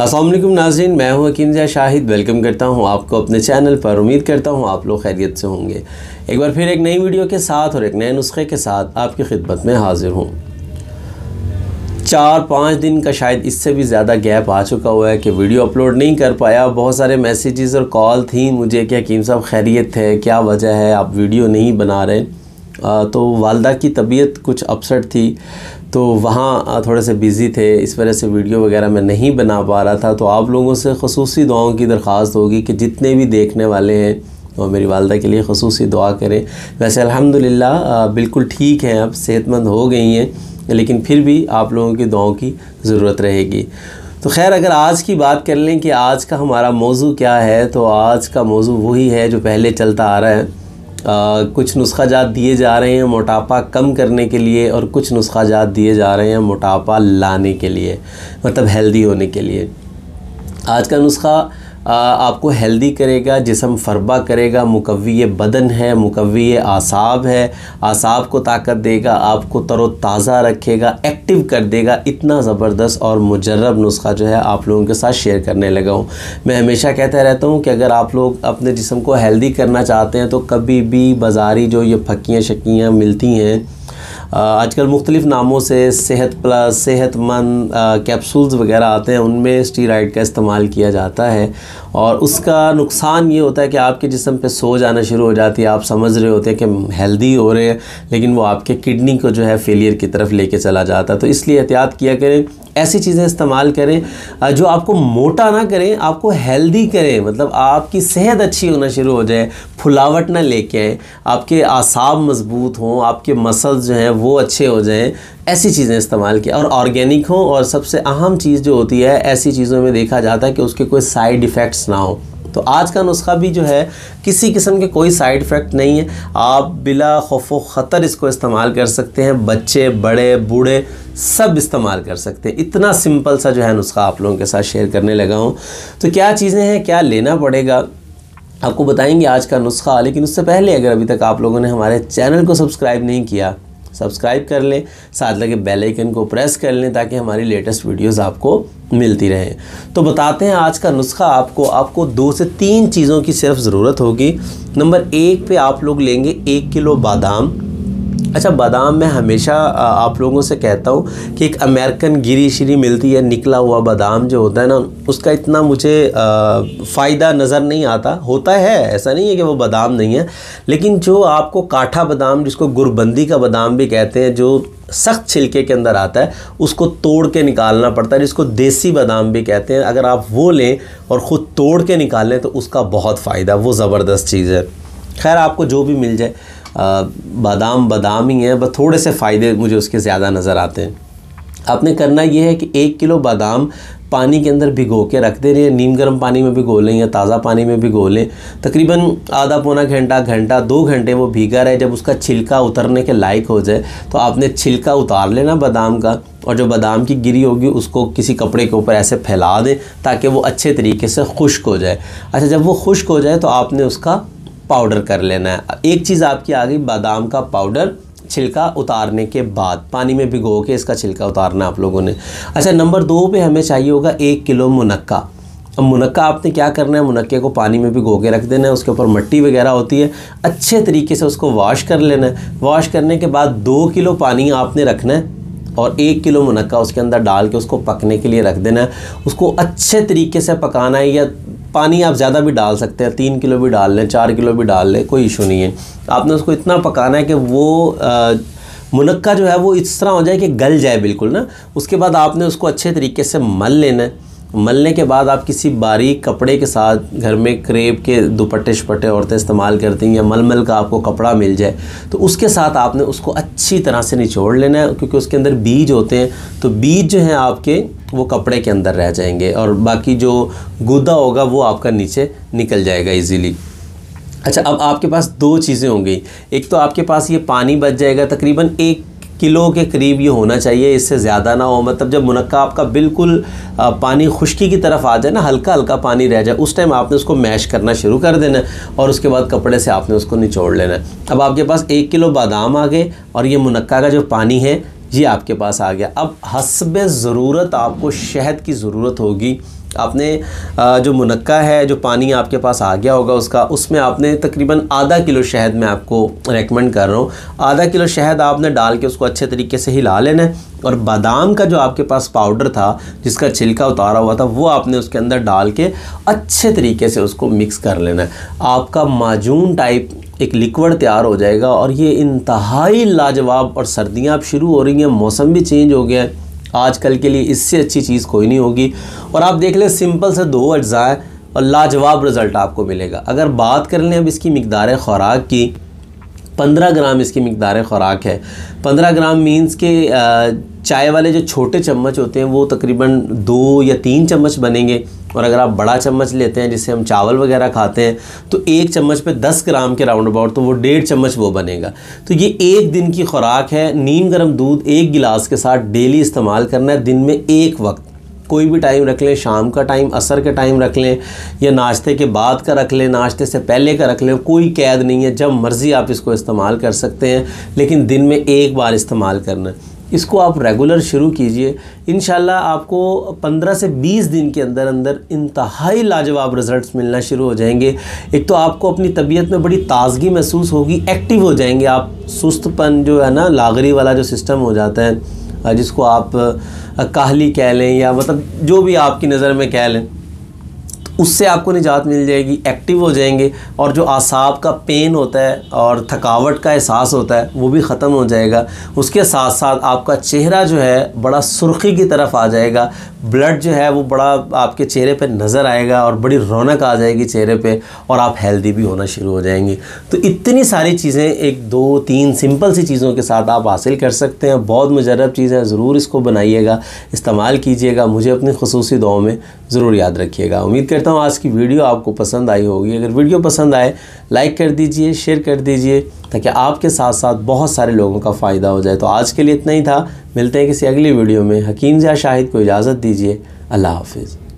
अस्सलाम वालेकुम नाज़रीन, मैं हूं हकीम ज़िया शाहिद। वेलकम करता हूं आपको अपने चैनल पर। उम्मीद करता हूं आप लोग खैरियत से होंगे। एक बार फिर एक नई वीडियो के साथ और एक नए नुस्खे के साथ आपकी खिदमत में हाजिर हूं। 4-5 दिन का शायद इससे भी ज़्यादा गैप आ चुका हुआ है कि वीडियो अपलोड नहीं कर पाया। बहुत सारे मैसेजेस और कॉल थी मुझे कि हकीम साहब खैरियत है, क्या वजह है आप वीडियो नहीं बना रहे। तो वालदा की तबीयत कुछ अपसेट थी, तो वहाँ थोड़े से बिज़ी थे, इस वजह से वीडियो वगैरह मैं नहीं बना पा रहा था। तो आप लोगों से ख़ुसूसी दुआओं की दरख्वास्त होगी कि जितने भी देखने वाले हैं और मेरी वालदा के लिए ख़ुसूसी दुआ करें। वैसे अल्हम्दुलिल्लाह बिल्कुल ठीक हैं, अब सेहतमंद हो गई हैं, लेकिन फिर भी आप लोगों की दुआओं की ज़रूरत रहेगी। तो खैर, अगर आज की बात कर लें कि आज का हमारा मौजू क्या है, तो आज का मौजू वही है जो पहले चलता आ रहा है। कुछ नुस्खा जात दिए जा रहे हैं मोटापा कम करने के लिए, और कुछ नुस्खा जात दिए जा रहे हैं मोटापा लाने के लिए, मतलब हेल्दी होने के लिए। आज का नुस्खा आपको हेल्दी करेगा, जिस्म फरबा करेगा, मुकव्वी बदन है, मुकव्वी आसाब है, आसाब को ताकत देगा, आपको तरोताज़ा रखेगा, एक्टिव कर देगा। इतना ज़बरदस्त और मुजर्रब नुस्खा जो है आप लोगों के साथ शेयर करने लगा हूँ। मैं हमेशा कहता रहता हूँ कि अगर आप लोग अपने जिस्म को हेल्दी करना चाहते हैं तो कभी भी बाज़ारी जो ये फक्कियाँ शक्कियाँ मिलती हैं, आजकल मुख्तलिफ़ नामों से सेहत प्लस, सेहतमंद कैप्सूल्स वगैरह आते हैं, उनमें स्टीरॉइड का इस्तेमाल किया जाता है। और उसका नुकसान ये होता है कि आपके जिस्म पे सोज आना शुरू हो जाती है। आप समझ रहे होते हैं कि हेल्दी हो रहे हैं, लेकिन वो आपके किडनी को जो है फेलियर की तरफ लेके चला जाता है। तो इसलिए एहतियात किया करें, ऐसी चीज़ें इस्तेमाल करें जो आपको मोटा ना करें, आपको हेल्दी करें, मतलब आपकी सेहत अच्छी होना शुरू हो जाए, फुलावट ना लेके आए, आपके आसाब मजबूत हों, आपके मसल्स जो हैं वो अच्छे हो जाएं। ऐसी चीज़ें इस्तेमाल किया और ऑर्गेनिक हों। और सबसे अहम चीज़ जो होती है ऐसी चीज़ों में देखा जाता है कि उसके कोई साइड इफ़ेक्ट्स ना हो। तो आज का नुस्खा भी जो है किसी किस्म के कोई साइड इफ़ेक्ट नहीं है, आप बिला खौफ ख़तर इसको इस्तेमाल कर सकते हैं। बच्चे, बड़े, बूढ़े सब इस्तेमाल कर सकते हैं। इतना सिंपल सा जो है नुस्खा आप लोगों के साथ शेयर करने लगा हूँ। तो क्या चीज़ें हैं, क्या लेना पड़ेगा, आपको बताएंगे आज का नुस्खा। लेकिन उससे पहले अगर अभी तक आप लोगों ने हमारे चैनल को सब्सक्राइब नहीं किया, सब्सक्राइब कर लें, साथ लगे बेल आइकन को प्रेस कर लें ताकि हमारी लेटेस्ट वीडियोस आपको मिलती रहें। तो बताते हैं आज का नुस्खा। आपको 2 से 3 चीज़ों की सिर्फ ज़रूरत होगी। नंबर 1 पे आप लोग लेंगे 1 किलो बादाम। अच्छा, बादाम मैं हमेशा आप लोगों से कहता हूँ कि एक अमेरिकन गिरी शिरी मिलती है, निकला हुआ बादाम जो होता है ना, उसका इतना मुझे फ़ायदा नज़र नहीं आता। होता है, ऐसा नहीं है कि वो बादाम नहीं है, लेकिन जो आपको काठा बादाम, जिसको गुरबंदी का बादाम भी कहते हैं, जो सख्त छिलके के अंदर आता है, उसको तोड़ के निकालना पड़ता है, जिसको देसी बादाम भी कहते हैं। अगर आप वो लें और ख़ुद तोड़ के निकालें तो उसका बहुत फ़ायदा, वो ज़बरदस्त चीज़ है। खैर, आपको जो भी मिल जाए, बादाम ही है, बस थोड़े से फ़ायदे मुझे उसके ज़्यादा नज़र आते हैं। आपने करना ये है कि 1 किलो बादाम पानी के अंदर भिगो के रख दे रहे हैं। नीम गर्म पानी में भिगो लें या ताज़ा पानी में भिगो लें। तकरीबन आधा पौना घंटा 2 घंटे वो भीगा रहे। जब उसका छिलका उतरने के लायक हो जाए तो आपने छिलका उतार लेना बादाम का, और जो बादाम की गिरी होगी उसको किसी कपड़े के ऊपर ऐसे फैला दें ताकि वो अच्छे तरीके से खुश्क हो जाए। अच्छा, जब वो खुश्क हो जाए तो आपने उसका पाउडर कर लेना है। एक चीज़ आपकी आ गई, बादाम का पाउडर छिलका उतारने के बाद पानी में भिगो के इसका छिलका उतारना आप लोगों ने। अच्छा, नंबर 2 पे हमें चाहिए होगा 1 किलो मुनक्का। अब मुनक्का आपने क्या करना है, मुनक्के को पानी में भिगो के रख देना है, उसके ऊपर मिट्टी वगैरह होती है, अच्छे तरीके से उसको वॉश कर लेना है। वॉश करने के बाद 2 किलो पानी आपने रखना है और 1 किलो मुनक्का उसके अंदर डाल के उसको पकने के लिए रख देना है। उसको अच्छे तरीके से पकाना है, या पानी आप ज़्यादा भी डाल सकते हैं, 3 किलो भी डाल लें, 4 किलो भी डाल लें, कोई इशू नहीं है। आपने उसको इतना पकाना है कि वो मुनक्का जो है वो इस तरह हो जाए कि गल जाए बिल्कुल ना। उसके बाद आपने उसको अच्छे तरीके से मल लेना है। मलने के बाद आप किसी बारीक कपड़े के साथ, घर में क्रेप के दुपट्टे शपट्टे औरतें इस्तेमाल करती हैं, या मलमल का आपको कपड़ा मिल जाए तो उसके साथ आपने उसको अच्छी तरह से निचोड़ लेना है, क्योंकि उसके अंदर बीज होते हैं। तो बीज जो हैं आपके वो कपड़े के अंदर रह जाएंगे और बाकी जो गुदा होगा वो आपका नीचे निकल जाएगा ईज़िली। अच्छा, अब आपके पास 2 चीज़ें होंगी। एक तो आपके पास ये पानी बच जाएगा, तकरीबन 1 किलो के करीब ये होना चाहिए, इससे ज़्यादा ना हो। मतलब जब मुनक्का आपका बिल्कुल पानी खुश्की की तरफ आ जाए ना, हल्का हल्का पानी रह जाए, उस टाइम आपने उसको मैश करना शुरू कर देना है और उसके बाद कपड़े से आपने उसको निचोड़ लेना है। अब आपके पास 1 किलो बादाम आ गए और ये मुनक्का का जो पानी है ये आपके पास आ गया। अब हस्बे ज़रूरत आपको शहद की ज़रूरत होगी। आपने जो मुनक्का है, जो पानी आपके पास आ गया होगा उसका, उसमें आपने तकरीबन आधा किलो शहद मैं आपको रेकमेंड कर रहा हूँ। आधा किलो शहद आपने डाल के उसको अच्छे तरीके से हिला लेना है। और बादाम का जो आपके पास पाउडर था जिसका छिलका उतारा हुआ था, वो आपने उसके अंदर डाल के अच्छे तरीके से उसको मिक्स कर लेना है। आपका माजून टाइप एक लिक्विड तैयार हो जाएगा और ये इंतहाई लाजवाब। और सर्दियाँ अब शुरू हो रही हैं, मौसम भी चेंज हो गया है, आजकल के लिए इससे अच्छी चीज़ कोई नहीं होगी। और आप देख लें, सिंपल से 2 अज्जा है और लाजवाब रिज़ल्ट आपको मिलेगा। अगर बात कर लें अब इसकी मिकदार ख़ुराक की, 15 ग्राम इसकी मिकदार ख़ुराक है। 15 ग्राम मीन्स के चाय वाले जो छोटे चम्मच होते हैं वो तकरीबन 2 या 3 चम्मच बनेंगे। और अगर आप बड़ा चम्मच लेते हैं जिससे हम चावल वगैरह खाते हैं, तो 1 चम्मच पे 10 ग्राम के राउंड अबाउट, तो वो 1.5 चम्मच वो बनेगा। तो ये 1 दिन की खुराक है। नीम गर्म दूध 1 गिलास के साथ डेली इस्तेमाल करना है। दिन में 1 वक्त, कोई भी टाइम रख लें, शाम का टाइम, असर के टाइम रख लें, या नाश्ते के बाद का रख लें, नाश्ते से पहले का रख लें, कोई कैद नहीं है, जब मर्ज़ी आप इसको इस्तेमाल कर सकते हैं। लेकिन दिन में 1 बार इस्तेमाल करना है। इसको आप रेगुलर शुरू कीजिए, इंशाल्लाह आपको 15 से 20 दिन के अंदर अंदर इंतहाई लाजवाब रिज़ल्ट्स मिलना शुरू हो जाएंगे। एक तो आपको अपनी तबीयत में बड़ी ताज़गी महसूस होगी, एक्टिव हो जाएंगे आप। सुस्तपन जो है ना, लागरी वाला जो सिस्टम हो जाता है, जिसको आप काहली कह लें या मतलब जो भी आपकी नज़र में कह लें, उससे आपको निजात मिल जाएगी। एक्टिव हो जाएंगे और जो आसाब का पेन होता है और थकावट का एहसास होता है वो भी ख़त्म हो जाएगा। उसके साथ साथ आपका चेहरा जो है बड़ा सुर्खी की तरफ आ जाएगा, ब्लड जो है वो बड़ा आपके चेहरे पे नज़र आएगा और बड़ी रौनक आ जाएगी चेहरे पे, और आप हेल्दी भी होना शुरू हो जाएंगे। तो इतनी सारी चीज़ें 1, 2, 3 सिंपल सी चीज़ों के साथ आप हासिल कर सकते हैं। बहुत मुजर्रब चीज़ है, ज़रूर इसको बनाइएगा, इस्तेमाल कीजिएगा। मुझे अपनी खुसूसी दुआओं में ज़रूर याद रखिएगा। उम्मीद करता हूँ आज की वीडियो आपको पसंद आई होगी। अगर वीडियो पसंद आए, लाइक कर दीजिए, शेयर कर दीजिए, ताकि आपके साथ साथ बहुत सारे लोगों का फ़ायदा हो जाए। तो आज के लिए इतना ही था। मिलते हैं किसी अगली वीडियो में। हकीम ज़िया शाहिद को इजाज़त दीजिए। अल्लाह हाफ़िज़।